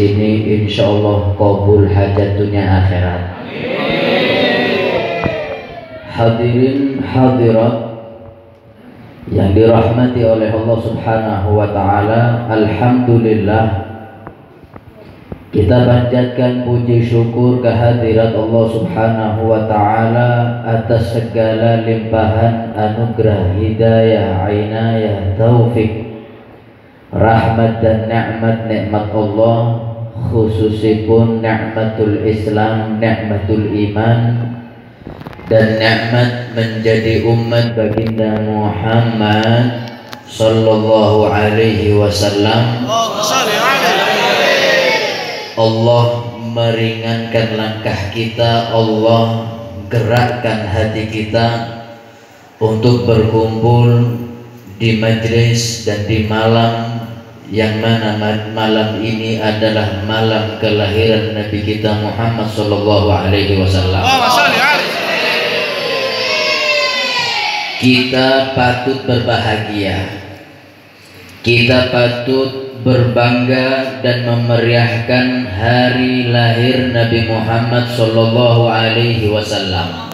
Sini insyaallah qabul hajat dunia akhirat. Hadirin hadirat yang dirahmati oleh Allah Subhanahu wa taala, alhamdulillah kita panjatkan puji syukur kehadirat Allah Subhanahu wa taala atas segala limpahan anugerah hidayah, inayah, taufik, rahmat dan nikmat Allah, khususipun nikmatul Islam, nikmatul iman, dan nikmat menjadi umat baginda Muhammad sallallahu alaihi wasallam. Allah meringankan langkah kita, Allah gerakkan hati kita untuk berkumpul di majlis dan di malam yang mana malam ini adalah malam kelahiran Nabi kita Muhammad sallallahu alaihi wasallam. Kita patut berbahagia, kita patut berbangga dan memeriahkan hari lahir Nabi Muhammad sallallahu alaihi wasallam.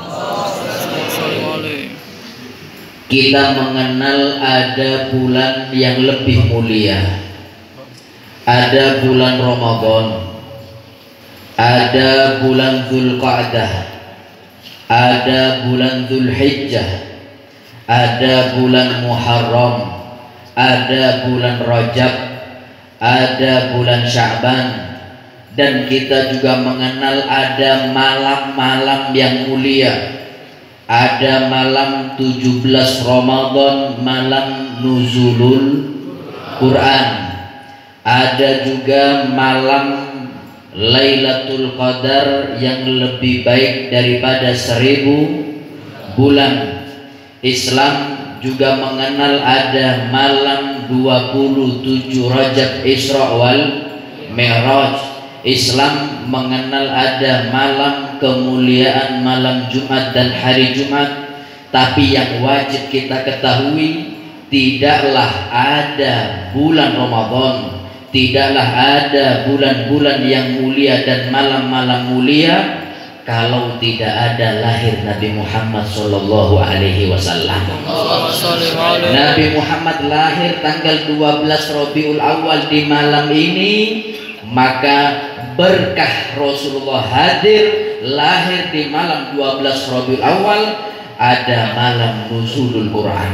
Kita mengenal ada bulan yang lebih mulia, ada bulan Ramadan, ada bulan Dzulqa'dah, ada bulan Dzulhijjah, ada bulan Muharram, ada bulan Rajab, ada bulan Sya'ban, dan kita juga mengenal ada malam-malam yang mulia. Ada malam 17 Ramadan, malam nuzulul Quran. Ada juga malam Lailatul Qadar yang lebih baik daripada 1000 bulan. Islam juga mengenal ada malam 27 Rajab, Isra wal Mi'raj. Islam mengenal ada malam kemuliaan malam Jumat dan hari Jumat. Tapi yang wajib kita ketahui, tidaklah ada bulan Ramadan, tidaklah ada bulan-bulan yang mulia dan malam-malam mulia kalau tidak ada lahir Nabi Muhammad sallallahu alaihi wasallam. Nabi Muhammad lahir tanggal 12 Rabiul Awal di malam ini, maka berkah Rasulullah hadir lahir di malam 12 Rabiul Awal. Ada malam nuzulul Quran,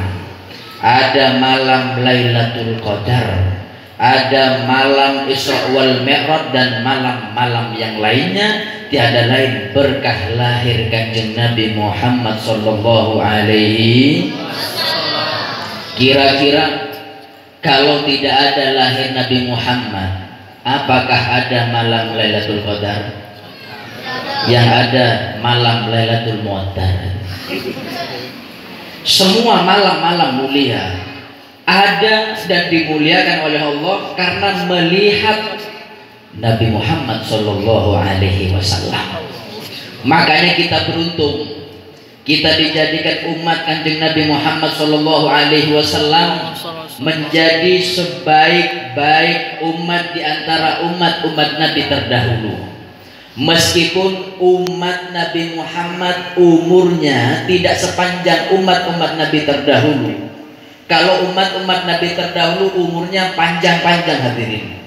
ada malam Lailatul Qadar, ada malam Isra wal Mi'raj, dan malam-malam yang lainnya. Tiada lain berkah lahir Kanjeng Nabi Muhammad sallallahu alaihi wasallam. Kira-kira kalau tidak ada lahir Nabi Muhammad, apakah ada malam Lailatul Qadar? Yang ada malam Lailatul Mu'tadar. Semua malam-malam mulia ada dan dimuliakan oleh Allah karena melihat Nabi Muhammad sallallahu alaihi wasallam. Makanya kita beruntung, kita dijadikan umat Kanjeng Nabi Muhammad sallallahu alaihi wasallam menjadi sebaik-baik umat di antara umat-umat Nabi terdahulu. Meskipun umat Nabi Muhammad umurnya tidak sepanjang umat-umat Nabi terdahulu. Kalau umat-umat Nabi terdahulu umurnya panjang-panjang, hadirin.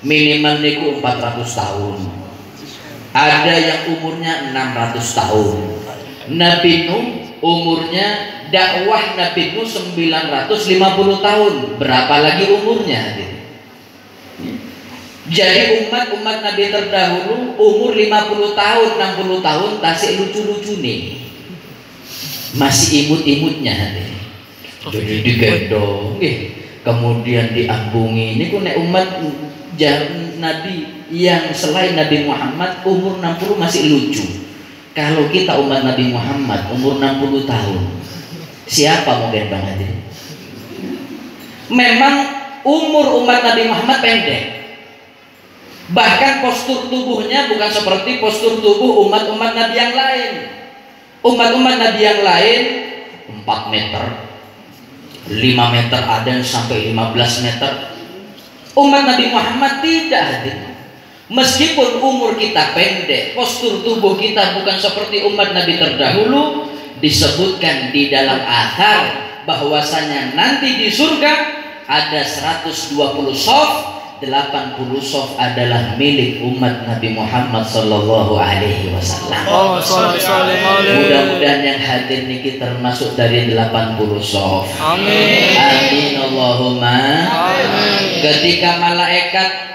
Minimal niku 400 tahun. Ada yang umurnya 600 tahun. Nabi Nuh umurnya, dakwah Nabi Nuh 950 tahun. Berapa lagi umurnya? Jadi umat-umat Nabi terdahulu umur 50 tahun, 60 tahun tasik lucu-lucu nih. Masih imut-imutnya hati. Jadi digendong, kemudian diambungi. Ini kok nek umat Nabi yang selain Nabi Muhammad umur 60 masih lucu. Kalau kita umat Nabi Muhammad umur 60 tahun, siapa mau gendong aja? Memang umur umat Nabi Muhammad pendek. Bahkan postur tubuhnya bukan seperti postur tubuh umat-umat Nabi yang lain. Umat-umat Nabi yang lain 4 meter, 5 meter, ada yang sampai 15 meter. Umat Nabi Muhammad tidak hadir. Meskipun umur kita pendek, postur tubuh kita bukan seperti umat Nabi terdahulu, disebutkan di dalam athar bahwasanya nanti di surga ada 120 shaf, 80 shaf adalah milik umat Nabi Muhammad sallallahu alaihi wasallam. Mudah-mudahan yang hadir niki termasuk dari 80 shaf. Amin. Amin Allahumma. Amin. Ketika malaikat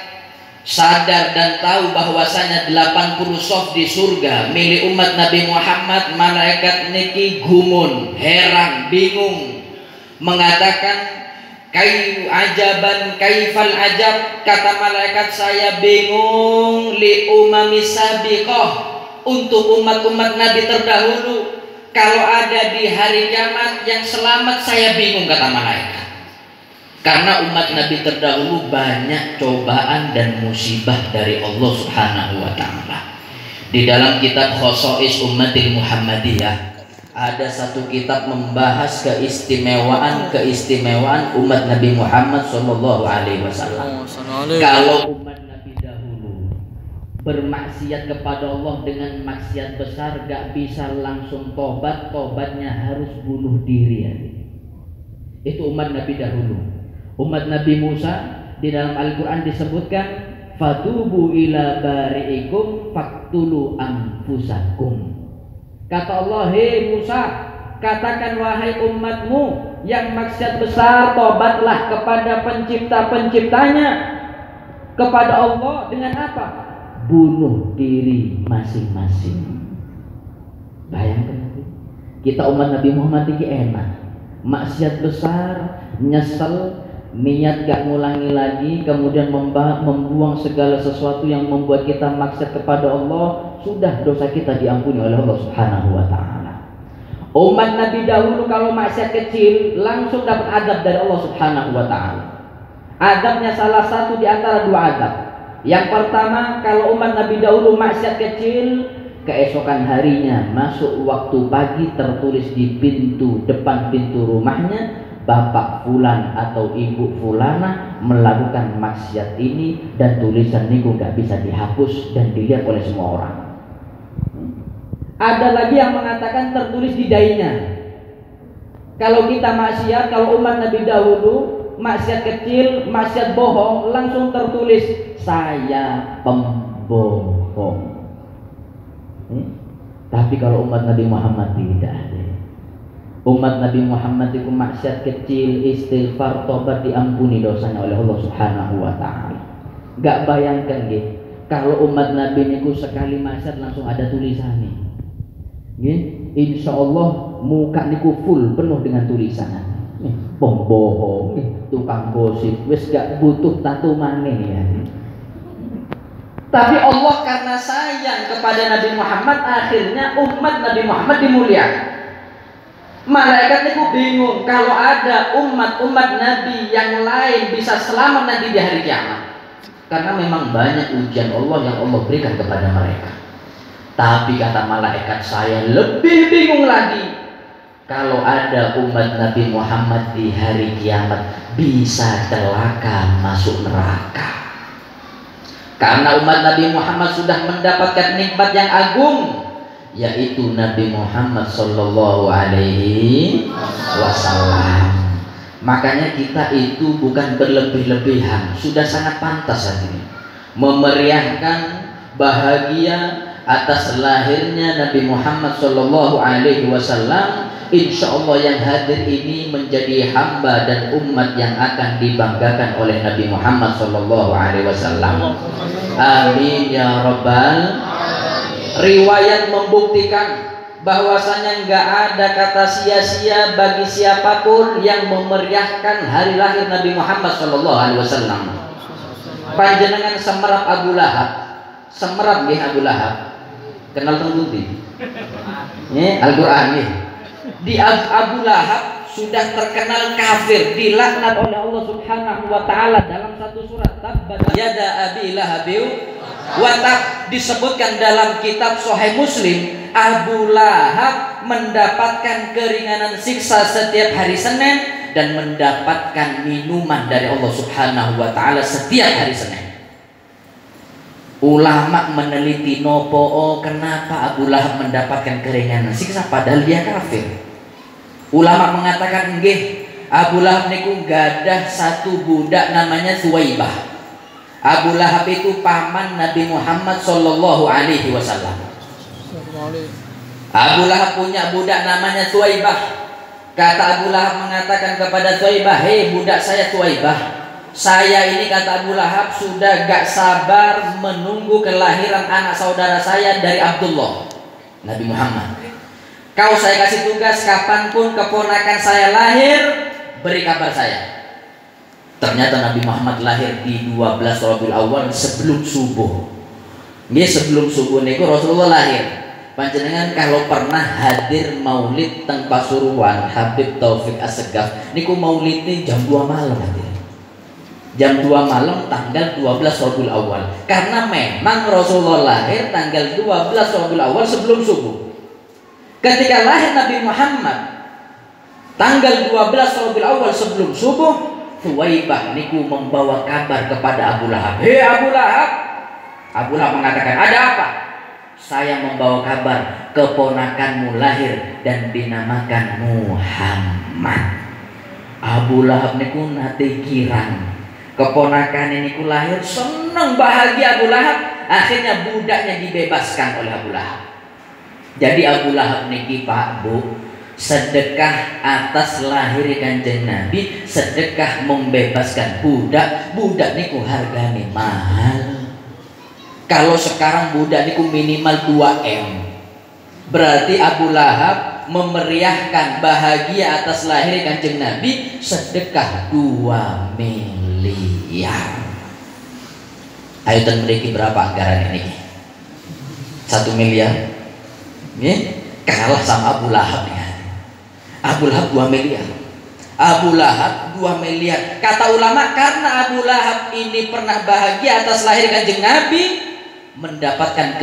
sadar dan tahu bahwasanya 80 shaf di surga milik umat Nabi Muhammad, malaikat niki gumun, heran, bingung, mengatakan ajaban kaifal ajab, kata malaikat saya bingung li umami sabiqah, untuk umat-umat Nabi terdahulu kalau ada di hari kiamat yang selamat saya bingung, kata malaikat. Karena umat Nabi terdahulu banyak cobaan dan musibah dari Allah Subhanahu wa taala. Di dalam kitab Khosais Ummatil Muhammadiyah ada satu kitab membahas keistimewaan umat Nabi Muhammad sallallahu alaihi wasallam. Kalau umat Nabi dahulu bermaksiat kepada Allah dengan maksiat besar gak bisa langsung tobat, tobatnya harus bunuh diri. Itu umat Nabi dahulu. Umat Nabi Musa di dalam Al-Quran disebutkan fatubu ila bari'ikum faktulu anfusakum. Kata Allah, hei Musa, katakan wahai umatmu yang maksiat besar, tobatlah kepada pencipta-penciptanya, kepada Allah dengan apa? Bunuh diri masing-masing. Bayangkan kita umat Nabi Muhammad ini enak, maksiat besar, nyesel, niat gak ngulangi lagi, kemudian membuang segala sesuatu yang membuat kita maksiat kepada Allah, sudah dosa kita diampuni oleh Allah Subhanahu wa taala. Umat Nabi dahulu kalau maksiat kecil langsung dapat azab dari Allah Subhanahu wa taala. Azabnya salah satu di antara dua azab. Yang pertama, kalau umat Nabi dahulu maksiat kecil, keesokan harinya masuk waktu pagi tertulis di depan pintu rumahnya, Bapak Fulan atau Ibu Fulana melakukan maksiat ini, dan tulisan niku gak bisa dihapus dan dilihat oleh semua orang. Ada lagi yang mengatakan tertulis di dainya. Kalau kita maksiat, kalau umat Nabi dahulu maksiat kecil, maksiat bohong, langsung tertulis saya pembohong. Tapi kalau umat Nabi Muhammad tidak ada. Umat Nabi Muhammad itu maksiat kecil, istighfar, tobat, diampuni dosanya oleh Allah Subhanahu wa taala. Gak bayangkan nggih, kalau umat Nabi niku sekali maksiat langsung ada tulisannya. Nggih, insyaallah muka niku full penuh dengan tulisan. Pembohong, tukang gosip, wis gak butuh tato maneh ya. Tapi Allah karena sayang kepada Nabi Muhammad, akhirnya umat Nabi Muhammad dimuliakan. Malaikat itu bingung kalau ada umat-umat Nabi yang lain bisa selamat nanti di hari kiamat, karena memang banyak ujian Allah yang Allah berikan kepada mereka. Tapi kata malaikat, saya lebih bingung lagi kalau ada umat Nabi Muhammad di hari kiamat bisa celaka masuk neraka. Karena umat Nabi Muhammad sudah mendapatkan nikmat yang agung, yaitu Nabi Muhammad sallallahu alaihi wasallam. Makanya kita itu bukan berlebih-lebihan, sudah sangat pantas saat ini memeriahkan bahagia atas lahirnya Nabi Muhammad sallallahu alaihi wasallam. Insya Allah yang hadir ini menjadi hamba dan umat yang akan dibanggakan oleh Nabi Muhammad sallallahu alaihi wasallam. Amin ya rabbal. Riwayat membuktikan bahwasanya nggak ada kata sia-sia bagi siapapun yang memeriahkan hari lahir Nabi Muhammad SAW. Panjenengan semerap Abu Lahab, semerap nggih Abu Lahab, kenal tengguti? Al-Quran nih. Di Abu Lahab sudah terkenal kafir, dilaknat oleh Allah Subhanahu wa taala dalam satu surat, tabbat yada abi lahabiu watab. Disebutkan dalam kitab Sahih Muslim, Abu Lahab mendapatkan keringanan siksa setiap hari Senin dan mendapatkan minuman dari Allah Subhanahu wa taala setiap hari Senin. Ulama meneliti nopo kenapa Abu Lahab mendapatkan keringanan siksa padahal dia kafir. Ulama mengatakan nggih, Abu Lahab niku gadah satu budak namanya Suwaibah. Abu Lahab itu paman Nabi Muhammad sallallahu alaihi wasallam. Abu Lahab punya budak namanya Suwaibah. Kata Abu Lahab mengatakan kepada Suwaibah, "Hei budak saya Suwaibah, saya ini," kata Abu Lahab, "sudah gak sabar menunggu kelahiran anak saudara saya dari Abdullah Nabi Muhammad. Kau saya kasih tugas, kapanpun keponakan saya lahir, beri kabar saya." Ternyata Nabi Muhammad lahir di 12 Rabiul Awal sebelum subuh. Dia sebelum subuh niku Rasulullah lahir. Panjenengan kalau pernah hadir maulid teng Pasuruan Habib Taufik Assegaf niku maulid ini jam 2 malam hadir. Jam 2 malam tanggal 12 Rabiul Awal. Karena memang Rasulullah lahir tanggal 12 Rabiul Awal sebelum subuh. Ketika lahir Nabi Muhammad tanggal 12 Rabiul Awal sebelum subuh, Suwaibah niku membawa kabar kepada Abu Lahab. "Hei Abu Lahab." Abu Lahab mengatakan, "Ada apa?" "Saya membawa kabar keponakanmu lahir dan dinamakan Muhammad." Abu Lahab niku nate kirang keponakan ini ku lahir, senang bahagia Abu Lahab. Akhirnya budaknya dibebaskan oleh Abu Lahab. Jadi Abu Lahab niki Pak Bu, sedekah atas lahir Kanjeng Nabi, sedekah membebaskan budak. Budak niku harganya mahal. Kalau sekarang budak niku minimal 2M. Berarti Abu Lahab memeriahkan bahagia atas lahir Kanjeng Nabi sedekah 2 miliar. Ayo ten mriki berapa anggaran ini? 1 miliar. Kalah sama Abu Lahab ya. Abu Lahab 2 miliar. Abu Lahab 2 miliar. Kata ulama karena Abu Lahab ini pernah bahagia atas lahir Kanjeng Nabi, mendapatkan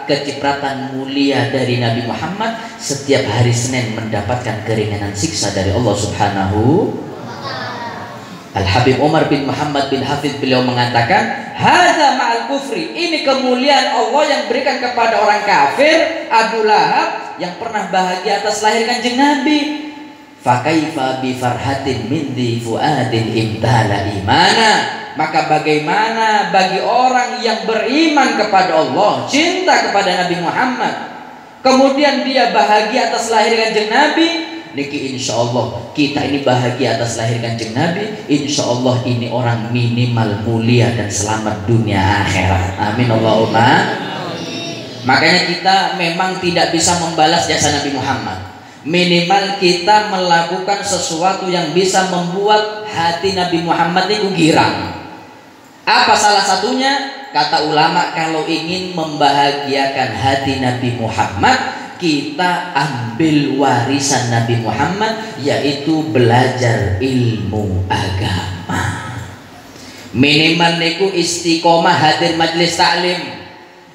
kecipratan mulia dari Nabi Muhammad, setiap hari Senin mendapatkan keringanan siksa dari Allah Subhanahu. Al-Habib Umar bin Muhammad bin Hafidh beliau mengatakan, "Hadza ma'al kufri." Ini kemuliaan Allah yang berikan kepada orang kafir, Abu Lahab yang pernah bahagia atas lahir Kanjeng Nabi. Fa kaifa bi farhatin min di fuadin imtala imana. Maka bagaimana bagi orang yang beriman kepada Allah, cinta kepada Nabi Muhammad, kemudian dia bahagia atas lahir Kanjeng Nabi. Niki insya Allah kita ini bahagia atas lahir Kanjeng Nabi. Insya Allah ini orang minimal mulia dan selamat dunia akhirat. Amin Allahumma. Makanya kita memang tidak bisa membalas jasa Nabi Muhammad. Minimal kita melakukan sesuatu yang bisa membuat hati Nabi Muhammad itu girang. Apa salah satunya? Kata ulama, kalau ingin membahagiakan hati Nabi Muhammad, kita ambil warisan Nabi Muhammad, yaitu belajar ilmu agama. Minimal niku istiqomah hadir majelis taklim.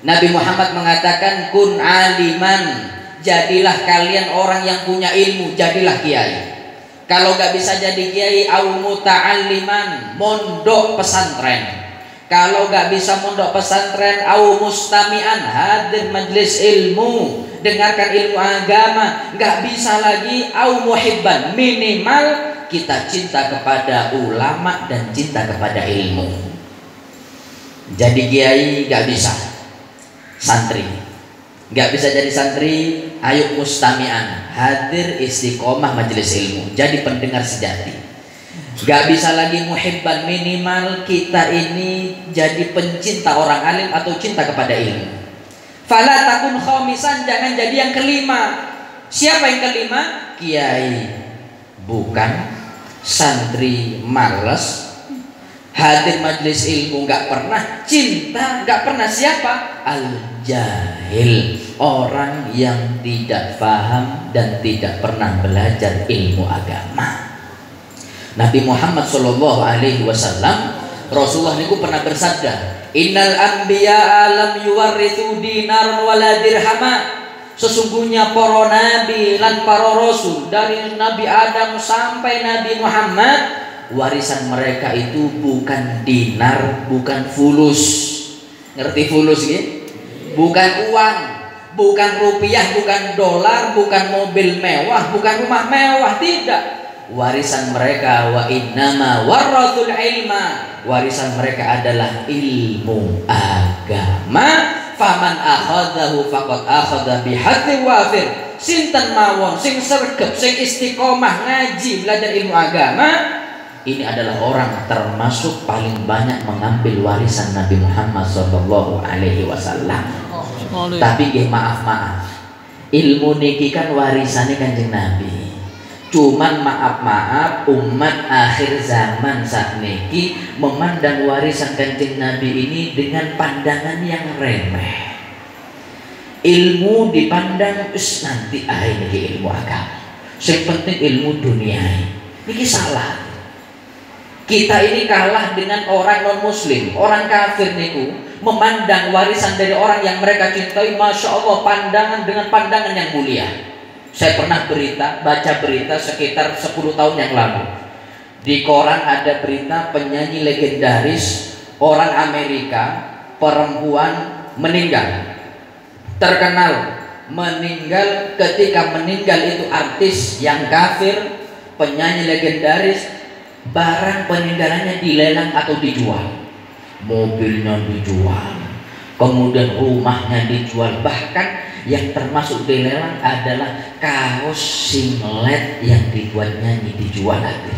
Nabi Muhammad mengatakan, kun aliman, jadilah kalian orang yang punya ilmu, jadilah kiai. Kalau gak bisa jadi kiai, au muta'alliman, mondok pesantren. Kalau gak bisa mondok pesantren, au mustami'an, hadir majelis ilmu, dengarkan ilmu agama. Gak bisa lagi, au muhibban, minimal kita cinta kepada ulama dan cinta kepada ilmu. Jadi kiai gak bisa, santri gak bisa jadi santri, ayo mustami'an, hadir istiqomah majelis ilmu, jadi pendengar sejati. Gak bisa lagi muhibban, minimal kita ini jadi pencinta orang alim atau cinta kepada ilmu. Fala takun khamisan, jangan jadi yang kelima. Siapa yang kelima? Kiai bukan, santri males, hadir majelis ilmu gak pernah, cinta gak pernah. Siapa? Al-jahil, orang yang tidak paham dan tidak pernah belajar ilmu agama. Nabi Muhammad sallallahu alaihi wasallam, Rasulullah niku pernah bersabda, innal anbiya lam yuwarrithu dinaran wala dirhama. Sesungguhnya para nabi lan para rasul dari Nabi Adam sampai Nabi Muhammad, warisan mereka itu bukan dinar, bukan fulus. Ngerti fulus gitu? Bukan uang, bukan rupiah, bukan dolar, bukan mobil mewah, bukan rumah mewah, tidak. Warisan mereka wa innama warathul ilma, warisan mereka adalah ilmu agama. Faman akhadhahu faqad akhadha bihadzi wafir. Sinten mawon sing sregep, sing istiqomah ngaji belajar ilmu agama, ini adalah orang termasuk paling banyak mengambil warisan Nabi Muhammad sallallahu alaihi wasallam. Tapi nggih maaf, ilmu niki kan warisannya Kanjeng Nabi. Cuman maaf umat akhir zaman saat niki memandang warisan Kanjeng Nabi ini dengan pandangan yang remeh. Ilmu dipandang nanti ini ilmu agama. Yang penting ilmu dunia. Niki salah. Kita ini kalah dengan orang non muslim, orang kafir niku memandang warisan dari orang yang mereka cintai, masya Allah, pandangan dengan pandangan yang mulia. Saya pernah baca berita sekitar 10 tahun yang lalu. Di koran ada berita penyanyi legendaris orang Amerika, perempuan meninggal. Terkenal meninggal, ketika meninggal itu artis yang kafir, penyanyi legendaris, barang peninggalannya dilelang atau dijual. Mobilnya dijual, kemudian rumahnya dijual, bahkan yang termasuk dilelang adalah kaos singlet yang dibuat nyanyi dijual lagi.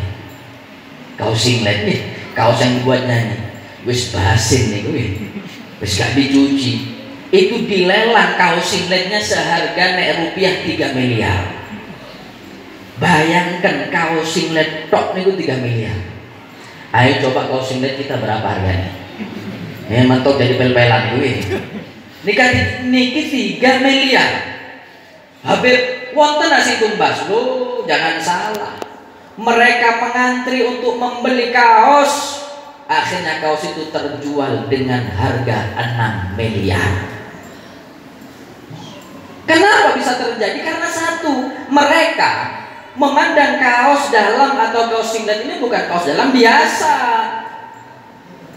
Kaos singlet nih, kaos yang dibuat nyanyi, wis basin nih gue, wis gak dicuci, itu dilelang kaos singletnya seharga rupiah 3 miliar. Bayangkan kaos singlet tok nih 3 miliar. Ayo coba kaos singlet kita berapa harganya? Memang tok jadi pel-pelan gue. Niki 3 miliar. Habib wonten asing tumbas lo, jangan salah. Mereka mengantri untuk membeli kaos. Akhirnya kaos itu terjual dengan harga 6 miliar. Kenapa bisa terjadi? Karena satu, mereka memandang kaos dalam atau kaos singlet ini bukan kaos dalam biasa.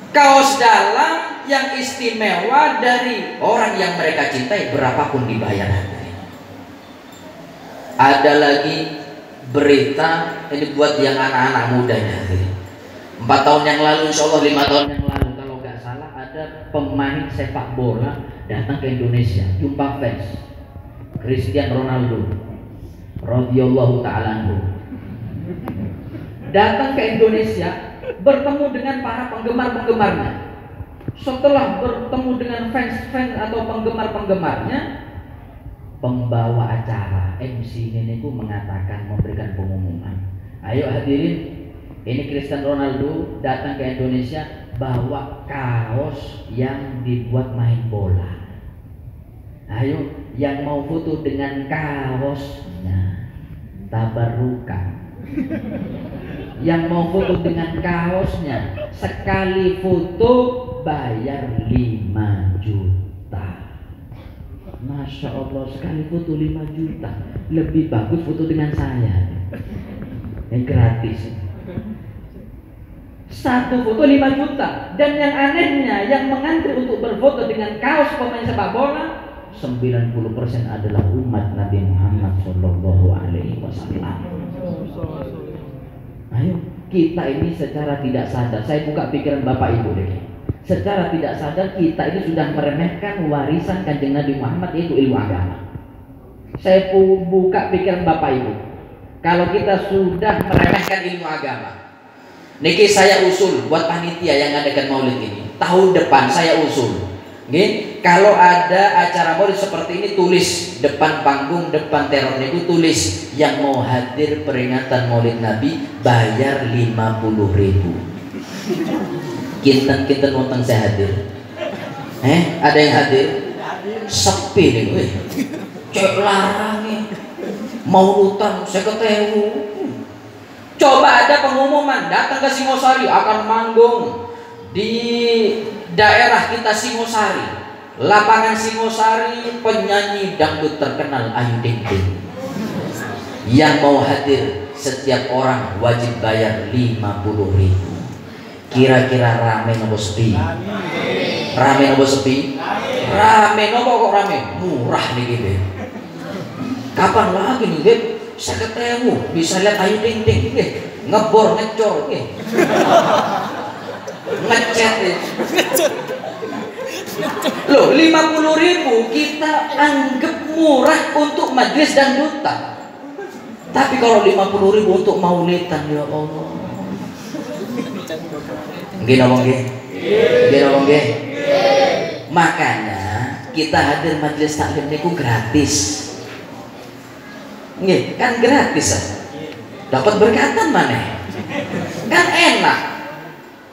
Kaos dalam yang istimewa dari orang yang mereka cintai, berapapun dibayar. Ada lagi berita ini buat yang anak-anak mudanya. 4 tahun yang lalu, insya Allah 5 tahun yang lalu kalau nggak salah, ada pemain sepak bola datang ke Indonesia, jumpa fans Cristiano Ronaldo radhiyallahu ta'ala anhu, datang ke Indonesia bertemu dengan para penggemar-penggemarnya. Setelah bertemu dengan fans-fans atau penggemar-penggemarnya, pembawa acara MC ini mengatakan, memberikan pengumuman, ayo hadirin, ini Cristiano Ronaldo datang ke Indonesia bawa kaos yang dibuat main bola. Ayo yang mau foto dengan kaosnya tabarukan. Yang mau foto dengan kaosnya sekali foto bayar 5 juta. Masya Allah, sekali foto 5 juta. Lebih bagus foto dengan saya. Yang gratis. Satu foto 5 juta. Dan yang anehnya, yang mengantri untuk berfoto dengan kaos pemain sepak bola 90% adalah umat Nabi Muhammad Shallallahu Alaihi Wasallam. Ayo, kita ini secara tidak sadar, saya buka pikiran Bapak Ibu deh. Secara tidak sadar kita ini sudah meremehkan warisan Kanjeng Nabi Muhammad, yaitu ilmu agama. Saya buka pikiran Bapak Ibu. Kalau kita sudah meremehkan ilmu agama, niki saya usul buat panitia yang ngadakan maulid ini. Tahun depan saya usul, kalau ada acara maulid seperti ini, tulis depan panggung, depan teror itu tulis yang mau hadir peringatan maulid Nabi bayar 50.000. Kinten wonten saya hadir. Ada yang hadir? Sepi nih gue. Cek larang nih. Maulutan saya ketemu. Coba ada pengumuman datang ke Singosari akan manggung di daerah kita Singosari, lapangan Singosari, penyanyi dangdut terkenal Ayu Ting Ting. Yang mau hadir setiap orang wajib bayar 50.000. Kira-kira rame nopo sepi? Rame nopo sepi? Rame nopo kok rame? Murah nih gitu. Kapan lagi nih Beb? 50.000 bisa lihat Ayu Ting Ting ngebor ngecor ngecat loh 50.000 kita anggap murah untuk majelis dangdutan, tapi kalau 50.000 untuk maulidan ya Allah gini ngomong gini. Makanya kita hadir majelis taklim niku gratis. Nggih, kan gratis dapat berkatan mana? Kan enak.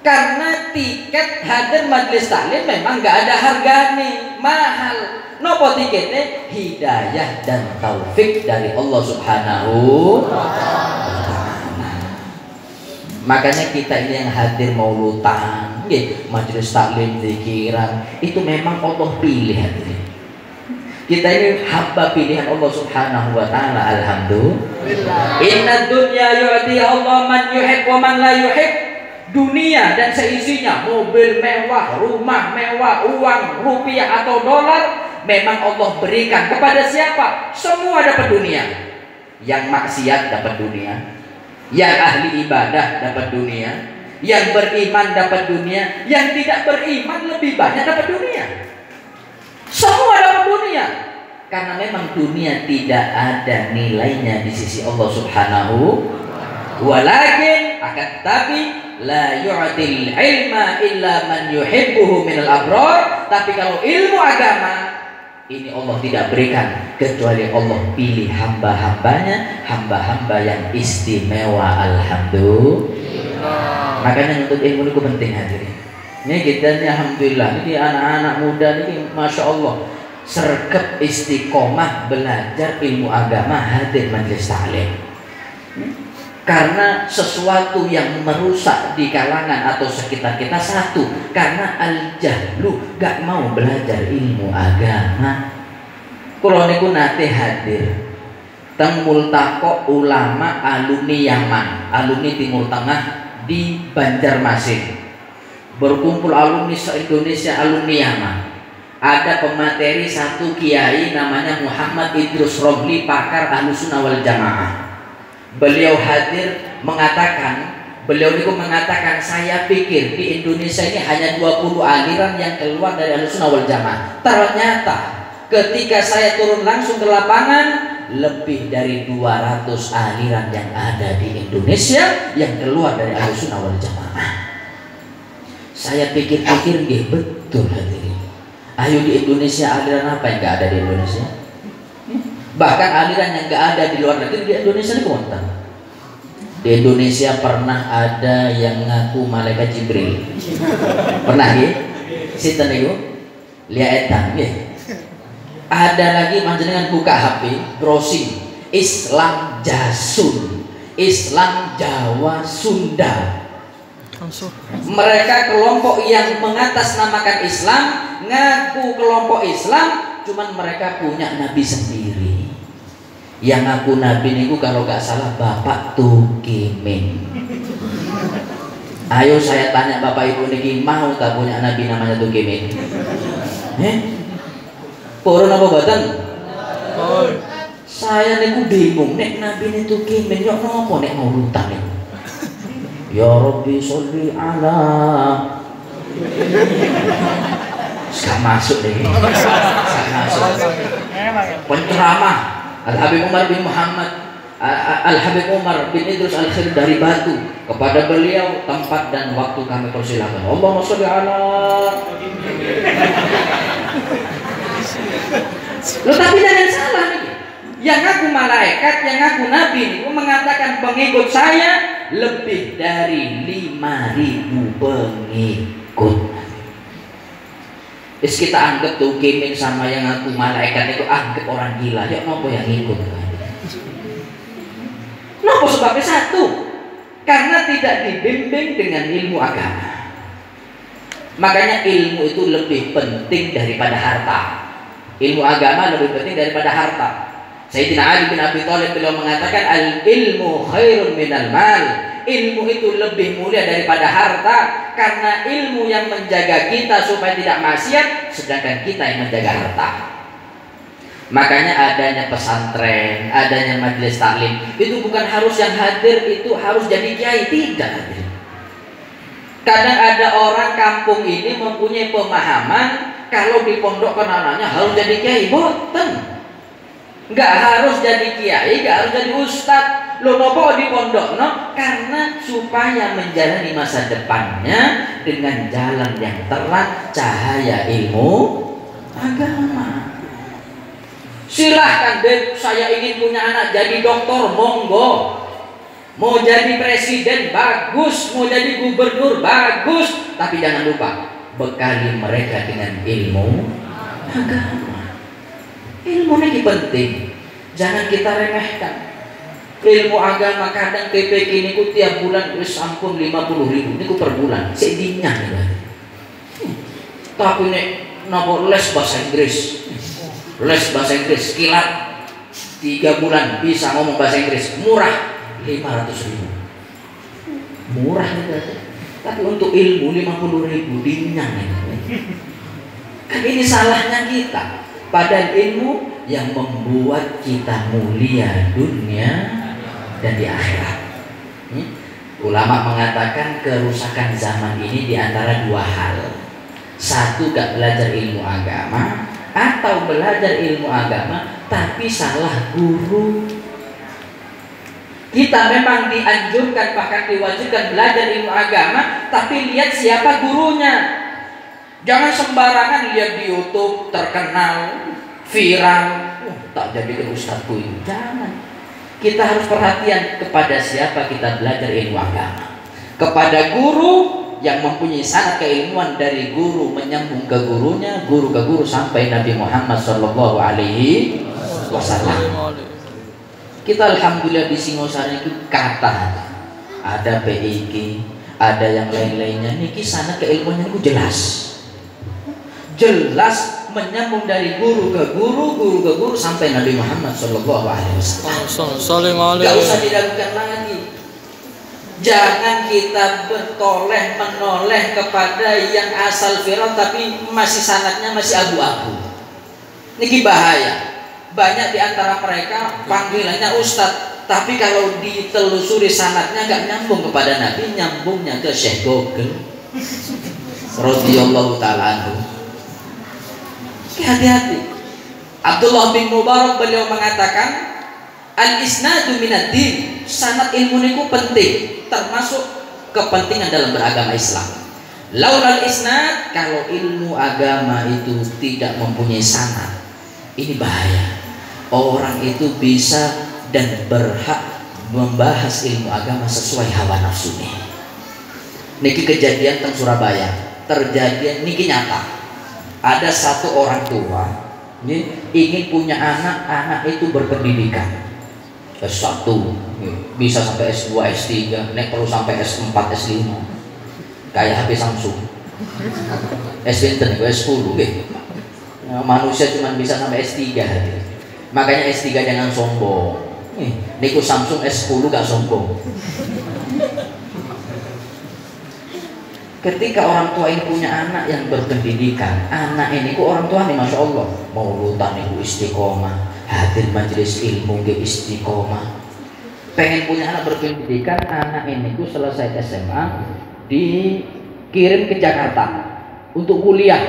Karena tiket hadir majelis taklim memang gak ada harganya, mahal. Nopo tiketnya? Hidayah dan taufik dari Allah Subhanahu wa ta'ala. Makanya kita ini yang hadir maulutan, majelis taklim, zikiran, itu memang Allah pilih hadirin. Kita ini hamba pilihan Allah Subhanahu wa ta'ala. Alhamdulillah. Inna dunya yu'ti Allah man yuhib wa man la yuhib. Dunia dan seisinya, mobil mewah, rumah mewah, uang, rupiah atau dolar, memang Allah berikan kepada siapa? Semua dapat dunia. Yang maksiat dapat dunia, yang ahli ibadah dapat dunia, yang beriman dapat dunia, yang tidak beriman lebih banyak dapat dunia. Semua dapat dunia, karena memang dunia tidak ada nilainya di sisi Allah Subhanahu. Walakin akan tetapi la yu'til ilma illa man yuhibbuhu minal abrar. Tapi kalau ilmu agama ini Allah tidak berikan kecuali Allah pilih hamba-hambanya, hamba-hamba yang istimewa. Alhamdulillah. Makanya untuk ilmu itu penting hadirin. Ini kita ini alhamdulillah, ini anak-anak muda ini masya Allah sergap istiqomah belajar ilmu agama hadir majelis taklim. Karena sesuatu yang merusak di kalangan atau sekitar kita satu, karena al-jahlu gak mau belajar ilmu agama. Kulo niku nate hadir teng multaqo ulama alumni Yaman, alumni Timur Tengah di Banjarmasin. Berkumpul alumni se-Indonesia, alumni Yaman. Ada pemateri satu kiai namanya Muhammad Idrus Robli, pakar Ahlussunnah wal Jamaah. Beliau hadir mengatakan, saya pikir di Indonesia ini hanya 20 aliran yang keluar dari Ahlussunnah wal Jamaah. Ternyata ketika saya turun langsung ke lapangan, lebih dari 200 aliran yang ada di Indonesia yang keluar dari Ahlussunnah wal Jamaah. Saya pikir-pikir betul hadirin. Ayo di Indonesia aliran apa yang gak ada di Indonesia? Bahkan aliran yang gak ada di luar negeri di Indonesia ini konten. Di Indonesia pernah ada yang ngaku malaikat Jibril. Pernah ya? Sinten niku? Lia edan ya. Ada lagi panjenengan buka HP, browsing Islam Jasun, Islam Jawa Sunda. Mereka kelompok yang mengatasnamakan Islam, ngaku kelompok Islam, cuman mereka punya nabi sendiri. Yang ngaku nabi niku kalau gak salah Bapak Tukimin. Ayo saya tanya Bapak Ibu niki, mau tak punya nabi namanya Tukimin? Purun apa boten? Saya niku bingung nek nabi niku Tukimin yo nopo nek maulutan niku. Ya Rabbi sholli ala. Gak masuk deh. Gak masuk. Penceramah Al-Habib Umar bin Muhammad, Al-Habib Umar bin Idrus Al-Khir dari Batu. Kepada beliau tempat dan waktu kami persilakan. Allahumma sholli ala. Loh, tapi jangan salah nih. Yang ngaku malaikat, yang ngaku nabi ini mengatakan pengikut saya lebih dari 5.000 pengikut. Terus kita anggap tuh gaming sama yang ngaku malaikat itu anggap orang gila. Ya nopo yang ikut? Nopo sebabnya satu, karena tidak dibimbing dengan ilmu agama. Makanya ilmu itu lebih penting daripada harta. Ilmu agama lebih penting daripada harta. Sayyidina Ali bin Abi Thalib beliau mengatakan al-ilmu khairun minal mal. Ilmu itu lebih mulia daripada harta, Karena ilmu yang menjaga kita supaya tidak maksiat, sedangkan kita yang menjaga harta. Makanya adanya pesantren, adanya majelis taklim, itu bukan harus yang hadir itu harus jadi kiai, tidak. Kadang ada orang kampung ini mempunyai pemahaman kalau dipondokkan anaknya harus jadi kiai, boten. Nggak harus jadi kiai, nggak harus jadi ustadz. Lo nopo dipondok no? Karena supaya menjalani masa depannya dengan jalan yang terang, cahaya ilmu agama. Silahkan deh, saya ingin punya anak jadi dokter, monggo. Mau jadi presiden, bagus. Mau jadi gubernur, bagus. Tapi jangan lupa, bekali mereka dengan ilmu agama. Ilmu ini penting, jangan kita remehkan. Ilmu agama kadang TPK ini ku tiap bulan wis ampun 50.000 niku per bulan, sedihnya ya. Tapi nek napa les bahasa Inggris. Les bahasa Inggris kilat 3 bulan bisa ngomong bahasa Inggris, murah 500.000. Murah nih. Tapi untuk ilmu 50.000 dinyang ya. Kan ini salahnya kita. Padahal ilmu yang membuat kita mulia dunia dan di akhirat. Ulama mengatakan kerusakan zaman ini diantara 2 hal. Satu, gak belajar ilmu agama, atau belajar ilmu agama tapi salah guru. Kita memang dianjurkan bahkan diwajibkan belajar ilmu agama, tapi lihat siapa gurunya. Jangan sembarangan lihat di YouTube terkenal, viral, tak jadi ke ustadzku ini. Jangan. Kita harus perhatian kepada siapa kita belajar ilmu agama. Kepada guru yang mempunyai sanad keilmuan, dari guru menyambung ke gurunya, guru ke guru sampai Nabi Muhammad Shallallahu Alaihi Wasallam. Kita alhamdulillah di Singosari itu kata ada PIK, ada yang lain-lainnya. Niki sanad keilmuannya itu jelas menyambung dari guru ke guru, guru ke guru sampai Nabi Muhammad Shallallahu Alaihi Wasallam. Gak usah diragukan lagi. Jangan kita bertoleh menoleh kepada yang asal viral tapi masih sanadnya masih abu-abu. Niki bahaya. Banyak di antara mereka panggilannya ustadz, tapi kalau ditelusuri sanadnya gak nyambung kepada Nabi, nyambungnya ke Syekh Google radhiyallahu ta'ala anhu. Hati-hati. Abdullah bin Mubarak beliau mengatakan, al-isnadu minad din, sanad ilmu niku penting, termasuk kepentingan dalam beragama Islam. Laulal isnad, kalau ilmu agama itu tidak mempunyai sanad, ini bahaya. Orang itu bisa dan berhak membahas ilmu agama sesuai hawa nafsunya. Niki kejadian teng Surabaya, terjadi niki nyata. Ada satu orang tua ingin punya anak itu berpendidikan S1, bisa sampai S2, S3, nek perlu sampai S4, S5, kayak HP Samsung. S10, S10, manusia cuma bisa sampai S3. Makanya S3 jangan sombong. Niku Samsung S10 gak sombong. Ketika orang tua ini punya anak yang berpendidikan, anak ini kok orang tua nih masya Allah maulutan ibu istiqomah, hadir majelis ilmu ke istiqomah, pengen punya anak berpendidikan. Anak ini kok selesai SMA dikirim ke Jakarta untuk kuliah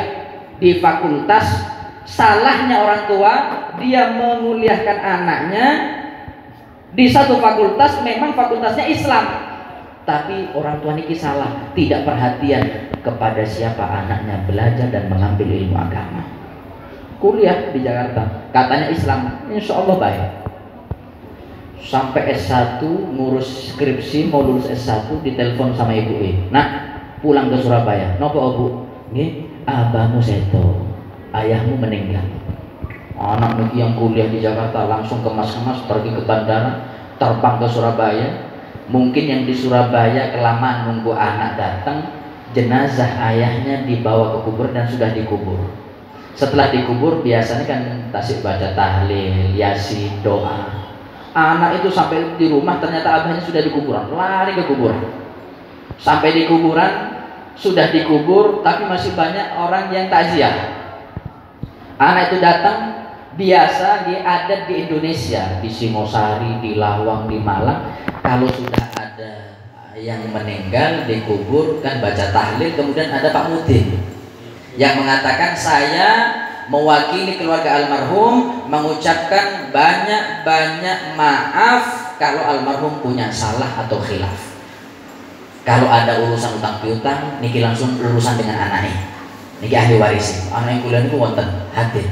di fakultas. Salahnya orang tua, dia menguliahkan anaknya di satu fakultas, memang fakultasnya Islam, tapi orang tua niki salah, tidak perhatian kepada siapa anaknya belajar dan mengambil ilmu agama. Kuliah di Jakarta, katanya Islam, insya Allah baik. Sampai S1 ngurus skripsi, mau lulus S1, ditelepon sama ibu nah pulang ke Surabaya. Nopo bu? Nggih, abahmu seto, ayahmu meninggal. Anak niki yang kuliah di Jakarta langsung kemas-kemas pergi ke bandara, terbang ke Surabaya. Mungkin yang di Surabaya kelamaan nunggu anak datang, jenazah ayahnya dibawa ke kubur dan sudah dikubur. Setelah dikubur biasanya kan tasik baca tahlil, yasin, doa. Anak itu sampai di rumah ternyata abahnya sudah di kuburan, lari ke kuburan. Sampai di kuburan sudah dikubur, tapi masih banyak orang yang takziah. Anak itu datang, biasa di adat di Indonesia, di Singosari, di Lawang, di Malang, kalau sudah ada yang meninggal dikubur kan baca tahlil, kemudian ada Pak Mudin yang mengatakan, saya mewakili keluarga almarhum mengucapkan banyak-banyak maaf kalau almarhum punya salah atau khilaf. Kalau ada urusan utang piutang, niki langsung urusan dengan anaknya. Niki ahli waris. Anak yang kuliah itu wonten hadir.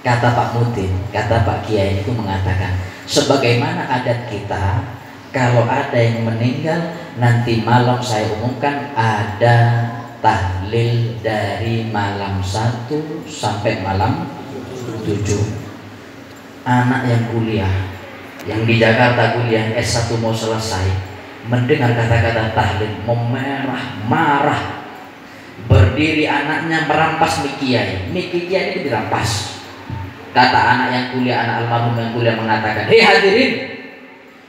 Kata Pak Mudin, kata Pak Kiai itu mengatakan, sebagaimana adat kita, kalau ada yang meninggal, nanti malam saya umumkan ada tahlil dari malam 1 sampai malam 7. Anak yang kuliah, yang di Jakarta kuliah S1 mau selesai, mendengar kata-kata tahlil memerah marah, berdiri anaknya merampas mik kiai. Mik kiai itu dirampas. Kata anak yang kuliah, anak almarhum yang kuliah mengatakan, hei hadirin,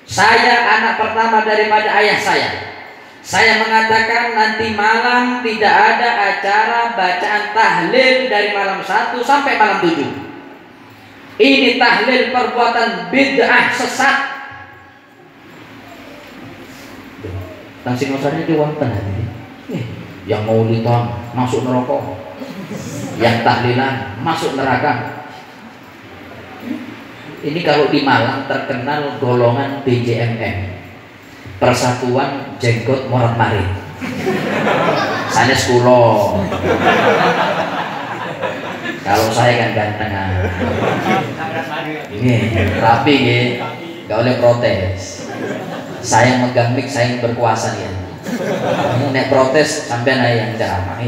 saya anak pertama daripada ayah saya. Saya mengatakan nanti malam tidak ada acara bacaan tahlil dari malam 1 sampai malam 7. Ini tahlil perbuatan bid'ah sesat. Tang Singosari di wonten hati. Yang maulidan masuk neraka, yang tahlilan masuk neraka. Ini kalau di Malang terkenal golongan BJMM, Persatuan Jenggot Morat Marit. Sanes kulo. Kalau saya kan ganteng. Ini rapi nggih, enggak boleh protes. Saya megang mic, saya berkuasa ya. Nek protes sampai yang ceramah.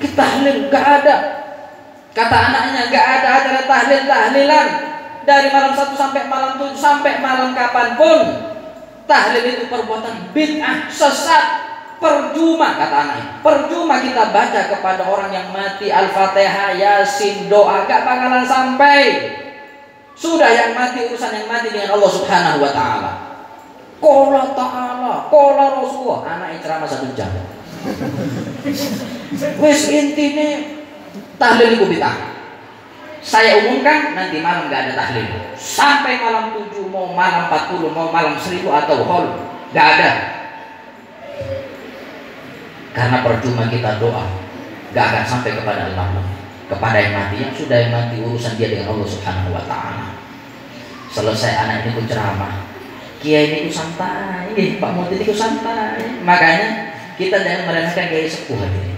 Kita tahlil enggak ada. Kata anaknya enggak ada acara tahlilan dari malam 1 sampai malam 7 sampai malam kapanpun. Tahlil itu perbuatan bid'ah sesat, percuma kata anaknya. Percuma kita baca kepada orang yang mati Al-Fatihah, Yasin, doa gak bakalan sampai. Sudah yang mati urusan yang mati dengan Allah Subhanahu wa taala. Qala ta'ala, qala Rasulullah, anak ceramah 1 jam. Wis intine tahlil itu bid'ah. Saya umumkan nanti malam enggak ada tahlil. Sampai malam 7, mau malam 40, mau malam 1000 atau hol, enggak ada. Karena percuma kita doa, enggak akan sampai kepada Allah, kepada yang mati. Yang sudah yang mati urusan dia dengan Allah Subhanahu wa taala. Selesai anak ini ku ceramah, kiai ini ku santai, Pak Mudin ini ku santai. Makanya kita jangan meremehkan kiai sepuh hadirin.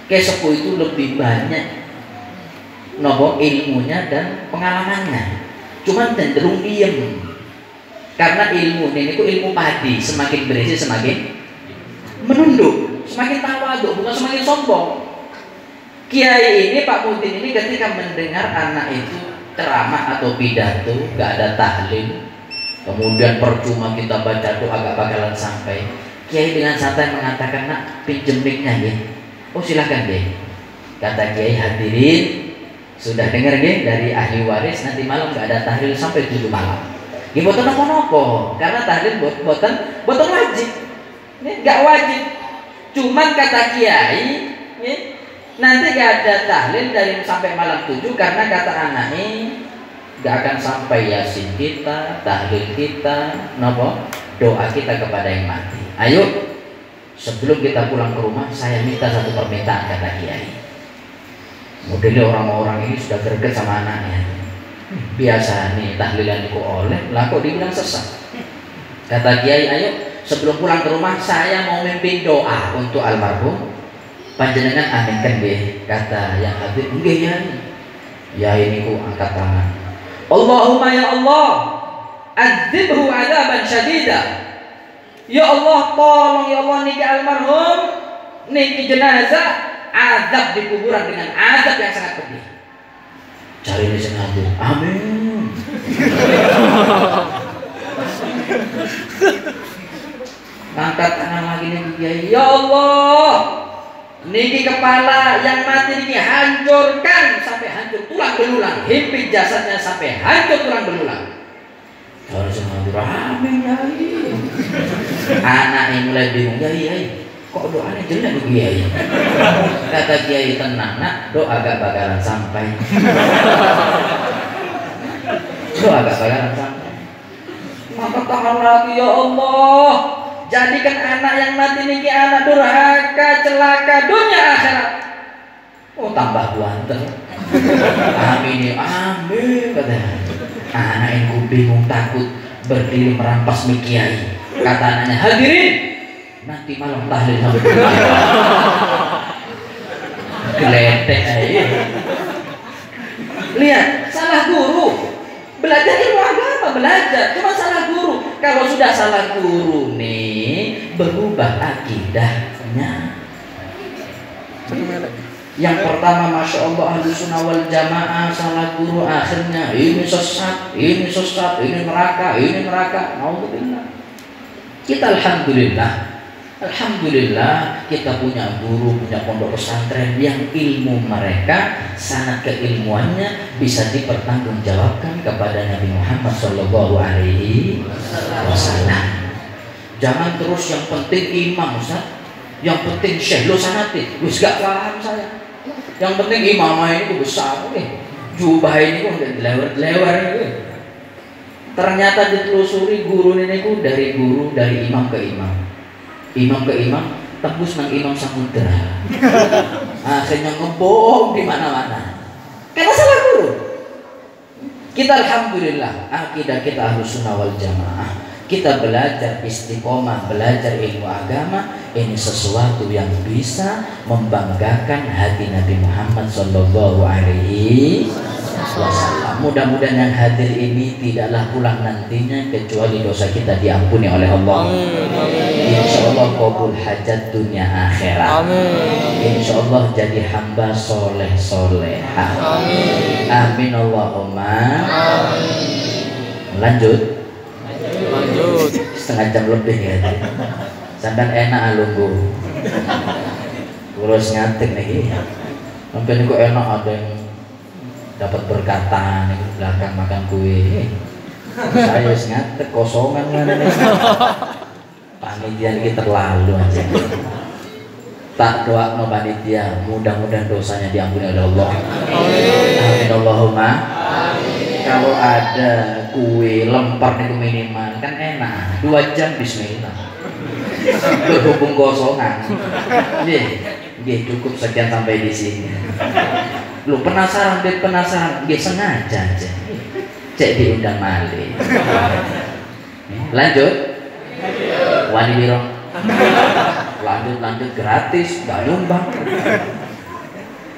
Kiai sepuh itu lebih banyak nopo ilmunya dan pengalamannya. Cuman cenderung diem. Karena ilmu ini ku ilmu padi, semakin berisi semakin menunduk, semakin tawadhu, bukan semakin sombong. Kiai ini, Pak Mudin ini ketika mendengar anak itu ceramah atau pidato, gak ada tahlil, kemudian percuma kita baca doa gak bakalan sampai, Kiai dengan santai mengatakan, nak pinjem mic-nya ya. Oh silahkan deh. Kata Kiai, hadirin sudah dengar ya dari ahli waris, nanti malam gak ada tahlil sampai 7 malam. Ya boten nopo-nopo, karena tahlil boten wajib. Ini gak wajib. Cuman kata Kiai, ya, nanti gak ada tahlil dari sampai malam 7 karena kata anak ini gak akan sampai yasin kita, tahlil kita, nopo doa kita kepada yang mati. Ayo, sebelum kita pulang ke rumah, saya minta satu permintaan kata Kiai. Modelnya orang-orang ini sudah greget sama anaknya. Biasa nih tahlilan itu oleh, lah kok dibilang sesat. Kata Kiai, ayo sebelum pulang ke rumah saya mau mimpin doa untuk almarhum. Panjenengan aminkan deh, kata yang hadir. Nggih ya. Ya ini ku angkat tangan. Allahumma ya Allah, adzibhu adzaban syadida. Ya Allah, tolong ya Allah niki almarhum, niki jenazah azab di kuburan dengan azab yang sangat pedih. Cari ini sing hadir. Amin. Angkat tangan lagi nih, ya Allah, niki kepala yang mati niki hancurkan sampai hancur tulang belulang, himpit jasadnya sampai hancur tulang belulang. Harus mengatur amin ya. Anaknya mulai bingung, Kiai, kok doanya jelek nih Kiai? Kata Kiai, tenang nak, doa gak bakalan sampai. Doa gak bakalan sampai. Maka tahan lagi ya Allah. Jadikan anak yang mati niki anak durhaka, celaka dunia akhirat. Oh tambah kuantel. Amin, amin katanya. Anak yang bingung takut berdiri merampas mik Kiai. Kata anaknya, hadirin, nanti malam tahlil sampai geledek aja. Lihat, salah guru. Belajar ilmu agama, belajar, cuma salah guru. Kalau sudah salah guru nih, berubah akidahnya. Yang pertama, Masya Allah, Ahlus Sunnah wal Jamaah, salah guru, akhirnya ini sesat, ini neraka, naudzubillah. Kita Alhamdulillah kita punya guru, punya pondok pesantren yang ilmu mereka, sanad keilmuannya bisa dipertanggungjawabkan kepada Nabi Muhammad SAW. Jangan terus yang penting imam, Ustaz, yang penting syekh, lo sanati, wis gak paham saya. Yang penting imamah ini besar, jubah ini kok dilewar-lewar ini. Ternyata ditelusuri guru ini dari imam ke imam. Imam ke imam, tembus nang imam samudra. Akhirnya ngebom di mana-mana. Karena salah guru. Kita alhamdulillah akidah kita Ahlus Sunnah wal Jamaah. Kita belajar istiqomah, belajar ilmu agama, ini sesuatu yang bisa membanggakan hati Nabi Muhammad Sallallahu Alaihi Wasallam. Mudah-mudahan yang hadir ini tidaklah pulang nantinya kecuali dosa kita diampuni oleh Allah. Insya Allah qabul hajat dunia akhirat. Insya Allah jadi hamba soleh solehah. Amin Allahumma. Lanjut. Setengah jam lebih ya. Sampai enak alunggu. Terus nyatik nih. Mungkin kok enak ada yang dapat berkatan di belakang makan kue. Saya nyatik kosongan mana nih. Panitia ini terlalu aja. Tak doa no panitia, mudah-mudahan dosanya diampuni oleh Allah. Amin Allahumma. Kalau ada kue lempar itu minimal kan enak, 2 jam bismillah. Berhubung kosongan. Cukup sekian sampai di sini. Lu penasaran, sengaja aja. Cek diundang malih. Lanjut. Wani biro. Lanjut gratis, nggak nyumbang.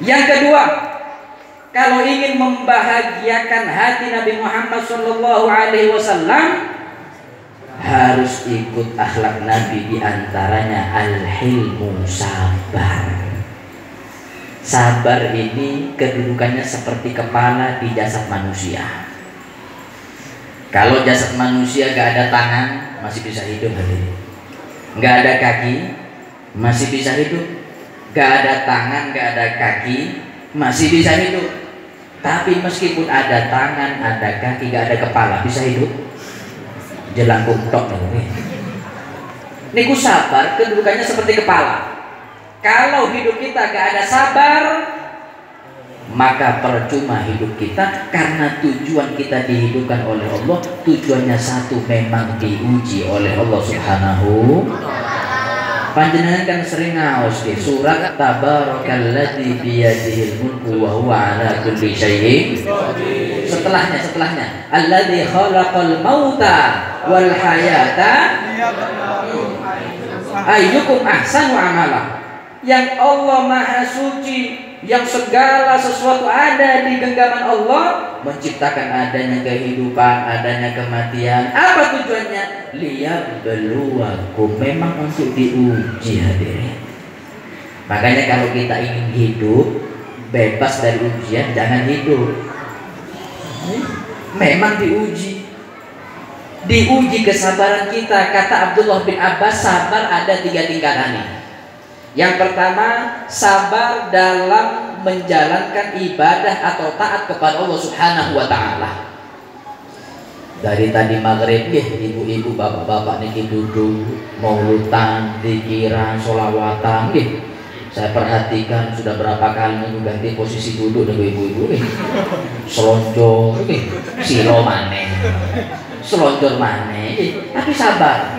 Yang kedua, kalau ingin membahagiakan hati Nabi Muhammad SAW, harus ikut akhlak Nabi, diantaranya al-hilmu, sabar. Sabar ini kedudukannya seperti kepala di jasad manusia. Kalau jasad manusia gak ada tangan, masih bisa hidup. Gak ada kaki, masih bisa hidup. Gak ada tangan, gak ada kaki, masih bisa hidup. Tapi meskipun ada tangan, ada kaki, gak ada kepala, bisa hidup? Jelangkung tok nih. Niku sabar, kedudukannya seperti kepala. Kalau hidup kita gak ada sabar, maka percuma hidup kita, karena tujuan kita dihidupkan oleh Allah. Tujuannya satu, memang diuji oleh Allah Subhanahu. Panjenengan kan sering ngaos di surat Tabarakalladzi biyadihil mulku wa huwa ala kulli syai'in. Setelahnya alladzi khalaqal mauta wal hayata ayyukum ahsanu amala. Yang Allah Maha Suci, yang segala sesuatu ada di genggaman Allah, menciptakan adanya kehidupan, adanya kematian. Apa tujuannya? Liyabluwakum, memang untuk diuji hadirin. Makanya kalau kita ingin hidup bebas dari ujian, jangan hidup. Memang diuji. Diuji kesabaran kita. Kata Abdullah bin Abbas, sabar ada 3 tingkatan. Yang pertama, sabar dalam menjalankan ibadah atau taat kepada Allah Subhanahu wa Ta'ala. Dari tadi maghrib ibu-ibu bapak-bapak niki duduk mau lutang dikira sholawatan saya perhatikan sudah berapa kali minggu ganti posisi duduk dengan ibu-ibu selonjor silo maneh selonjor maneh tapi sabar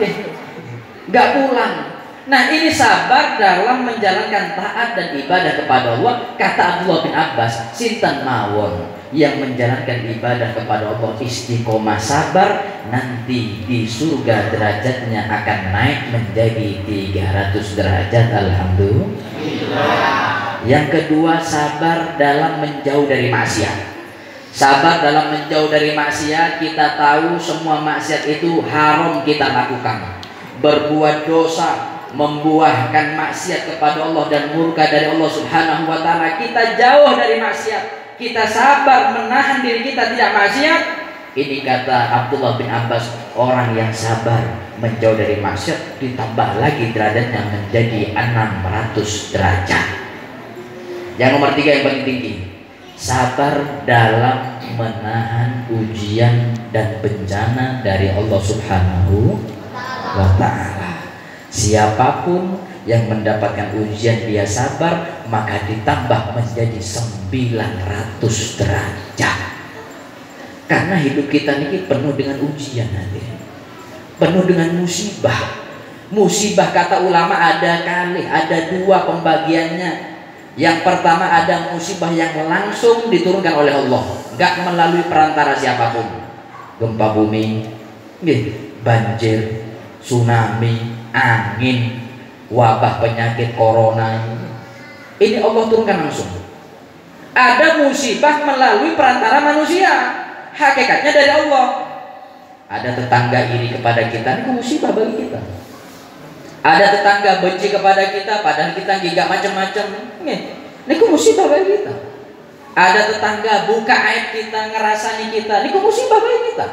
nggak pulang. Nah ini sabar dalam menjalankan taat dan ibadah kepada Allah. Kata Abdullah bin Abbas, sinten mawon yang menjalankan ibadah kepada Allah istiqomah sabar, nanti di surga derajatnya akan naik menjadi 300 derajat. Alhamdulillah. Yang kedua, sabar dalam menjauh dari maksiat. Sabar dalam menjauh dari maksiat, kita tahu semua maksiat itu haram kita lakukan. Berbuat dosa, membuahkan maksiat kepada Allah dan murka dari Allah Subhanahu wa taala, kita jauh dari maksiat, kita sabar menahan diri kita tidak maksiat. Ini kata Abdullah bin Abbas, orang yang sabar menjauh dari maksiat ditambah lagi derajatnya menjadi 600 derajat. Yang nomor 3 yang paling tinggi, sabar dalam menahan ujian dan bencana dari Allah Subhanahu wa taala. Siapapun yang mendapatkan ujian dia sabar, maka ditambah menjadi 900 derajat. Karena hidup kita ini penuh dengan ujian nanti, penuh dengan musibah. Musibah kata ulama ada dua pembagiannya. Yang pertama ada musibah yang langsung diturunkan oleh Allah, gak melalui perantara siapapun. Gempa bumi, banjir, tsunami, angin, wabah penyakit corona, ini Allah turunkan langsung. Ada musibah melalui perantara manusia, hakikatnya dari Allah. Ada tetangga iri kepada kita, ini musibah bagi kita. Ada tetangga benci kepada kita, padahal kita gak macam-macam, ini musibah bagi kita. Ada tetangga buka aib kita, ngerasani kita, ini musibah bagi kita.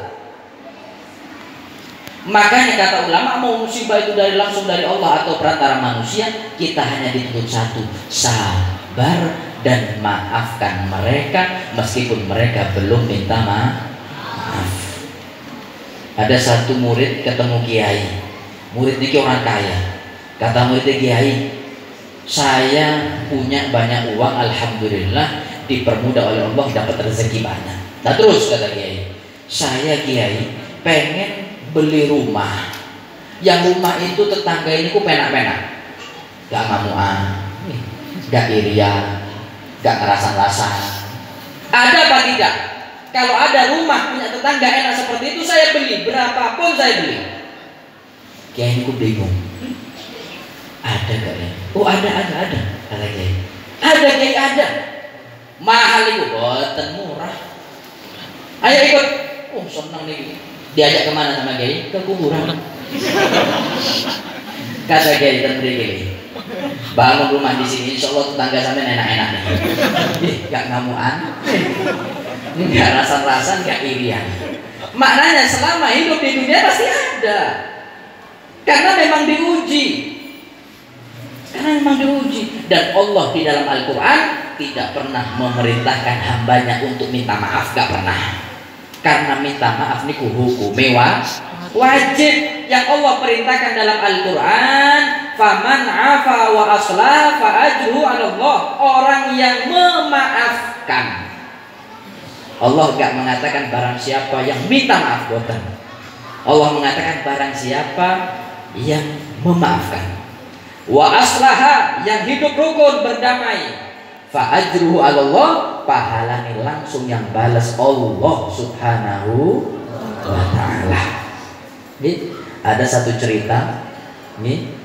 Makanya kata ulama, mau musibah itu langsung dari Allah atau perantara manusia, kita hanya dituntut satu, sabar dan maafkan mereka meskipun mereka belum minta maaf. Ada satu murid ketemu kiai, murid ini orang kaya. Kata muridnya, kiai, saya punya banyak uang, alhamdulillah, dipermudah oleh Allah, dapat rezeki banyak. Nah terus kata kiai, saya kiai pengen beli rumah, yang rumah itu tetangga ini ku penak-penak, gak ngamuan, gak irian, gak ngerasan-rasan. Ada apa tidak? Kalau ada rumah punya tetangga enak seperti itu, saya beli, berapapun saya beli. Kiai ini ku bingung, ada gak ya? Oh ada, kata kiai. Ada kiai, ada. Mahal itu, boten murah. Ayo ikut. Oh senang nih. Diajak kemana sama kiai? Ke kuburan. Kata kiai tadi gini, bangun rumah di sini, insya Allah tetangga sampai enak-enak nih. Gak ngamuan, gak rasan-rasan, gak irian. Maknanya selama hidup di dunia pasti ada, karena memang diuji. Dan Allah di dalam Al-Quran tidak pernah memerintahkan hambanya untuk minta maaf, gak pernah. Karena minta maaf niku hukum wajib yang Allah perintahkan dalam Al-Quran. Faman afa wa aslah fa ajruhu 'ala Allah. Orang yang memaafkan, Allah gak mengatakan barang siapa yang minta maaf, boten. Allah mengatakan barang siapa yang memaafkan. Wa aslaha, yang hidup rukun berdamai, fa ajruhu 'ala Allah, pahalanya langsung yang balas Allah Subhanahu wa taala. Ini ada satu cerita, ini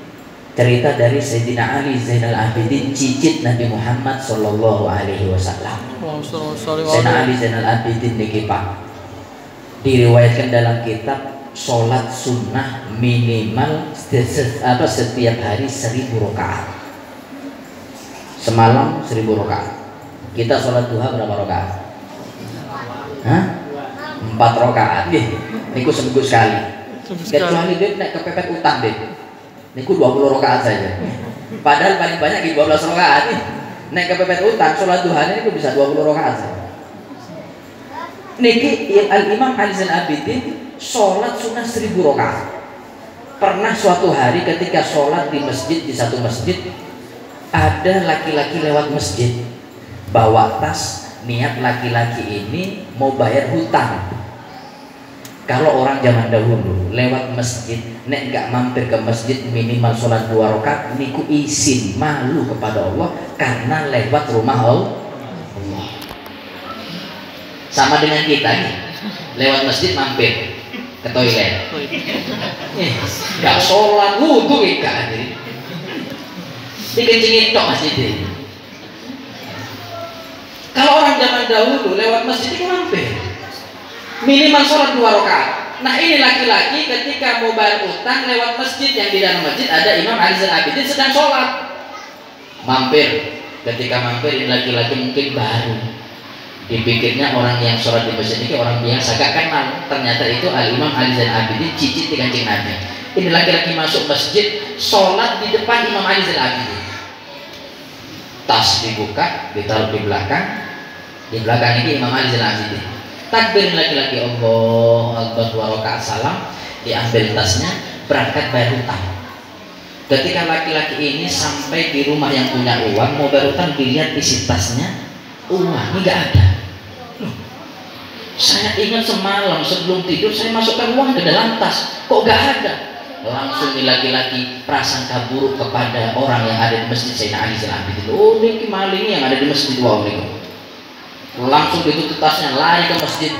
cerita dari Sayyidina Ali Zainal Abidin, cicit Nabi Muhammad sallallahu alaihi wasallam. Sayyidina Ali Zainal Abidin niki Pak, diriwayatkan dalam kitab sholat sunnah minimal setiap hari 1000 rakaat. Semalam 1000 rakaat. Kita sholat duha berapa rakaat? 4 rakaat. Niku seminggu sekali. Kecuali dia naik kepepet utang deh. Niku 20 rakaat saja. Padahal paling banyak di 12 rakaat. Naik kepepet utang, sholat duhanya niku bisa 20 rakaat saja. Niki Al-Imam Ali Zainal Abidin sholat sunnah 1000 rakaat. Pernah suatu hari ketika sholat di masjid, di satu masjid, ada laki-laki lewat masjid bawa tas. Niat laki-laki ini mau bayar hutang. Kalau orang zaman dahulu lewat masjid, nek nggak mampir ke masjid minimal sholat 2 rakaat, niku izin malu kepada Allah karena lewat rumah Allah. Sama dengan kita nih, lewat masjid mampir ke toilet, nggak sholat wudhu ikan, dikencingin tok masjid ini. Kalau orang zaman dahulu lewat masjid itu mampir minimal sholat 2 rakaat. Nah ini laki-laki ketika mau bayar utang lewat masjid, yang di dalam masjid ada Imam Ali Zainal Abidin sedang sholat, mampir. Ketika mampir ini laki-laki mungkin baru, dipikirnya orang yang sholat di masjid ini orang biasa, gak kenal. Ternyata itu Al-Imam Ali Zainal Abidin, cicit di kancing Nabi. Ini laki-laki masuk masjid sholat di depan Imam Ali Zainal Abidin. Tas dibuka, ditaruh di belakang ini Imam Ali Zainal Abidin. Takbir laki-laki Allah Akbar 2 rakaat salam, diambil tasnya, berangkat bayar hutang. Ketika laki-laki ini sampai di rumah yang punya uang mau bayar hutang, dilihat isi tasnya, uang ini nggak ada. Loh, saya ingat semalam sebelum tidur saya masukkan uang ke dalam tas, kok nggak ada? Langsung nih laki-laki prasangka buruk kepada orang yang ada di masjid Sayyidina Ali Zainal Abidin. Oh ini maling yang ada di masjid, wow ini. Langsung ditutup tasnya, lari ke masjid.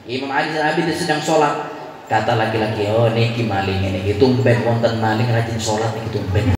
Imam Ali Zainal Abidin sedang sholat. Kata laki-laki, oh ini maling ini, tumben wonten maling rajin sholat ini tumben.